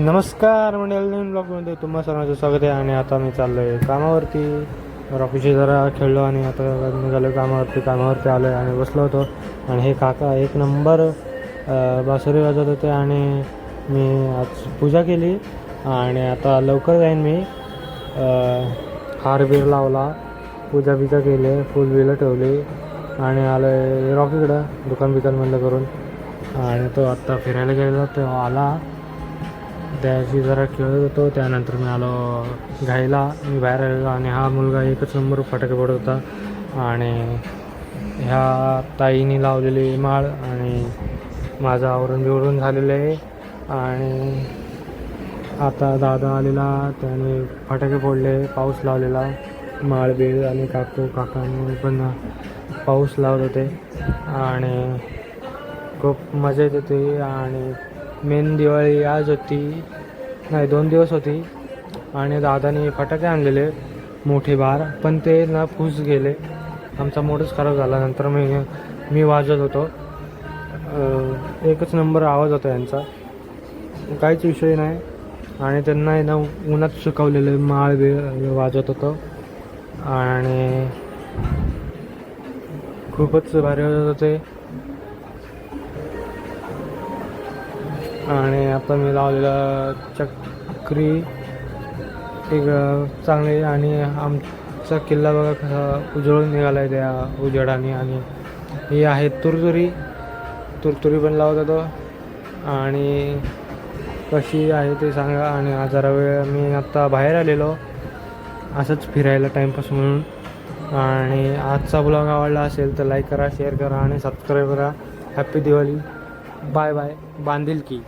नमस्कार मंडळी, नवीन ब्लॉगमध्ये तुम्हा सर्वांचं स्वागत आहे. आणि आता मी चाललो आहे कामावरती. ऑफिसची जरा खेळलो आणि आता निघालो कामावरती आलो आहे आणि बसलो होतो. आणि हे काका एक नंबर बासुरी वाजवत होते आणि मी आज पूजा केली आणि आता लवकर जाईन. मी हार बीर लावला, पूजा बिजा केली, फुल बिलं ठेवली आणि आलो आहे रॉकीकडं दुकान बंद करून. आणि तो आत्ता फिरायला गेलेला तो आला, त्याशी जरा खेळत होतो. त्यानंतर मी आलो घाईला, मी बाहेर आलेलो आणि हा मुलगा एकच नंबर फटाके फोडत होता. आणि ह्या ताईने लावलेली माळ आणि माझं आवरून बिवरून झालेलं आहे. आणि आता दादा आलेला, त्याने फटाके फोडले, पाऊस लावलेला, माळ बीळ आणि काकांनी पण पाऊस लावत होते आणि खूप मजा येत होती. आणि मेन दिवाळी आज होती, नाही 2 दिवस होती. आणि दादाने फटाके आणलेले मोठे बार, पण ते ना फूस गेले. आमचा मूडच खराब झाला. नंतर मी वाजत होतो, एकच नंबर आवाज होता यांचा, काहीच विषय नाही. आणि त्यांना आहे ना उन्हात सुकवलेले माळ बीळ वाजत होतो आणि खूपच भारी वाजत होते. आणि आता मी लावलेलं चक्री एक चांगली. आणि आमचा किल्ला बघा कसा उजळून निघाला आहे त्या उजेडाने. आणि ही आहे तुरतुरी पण लावत होतो. आणि कशी आहे ते सांगा. आणि जरा वेळ मी आत्ता बाहेर आलेलो असंच फिरायला टाईमपास म्हणून. आणि आजचा ब्लॉग आवडला असेल तर लाईक करा, शेअर करा आणि सबस्क्राईब करा. हॅप्पी दिवाळी. Bye bye. बांधिलकी.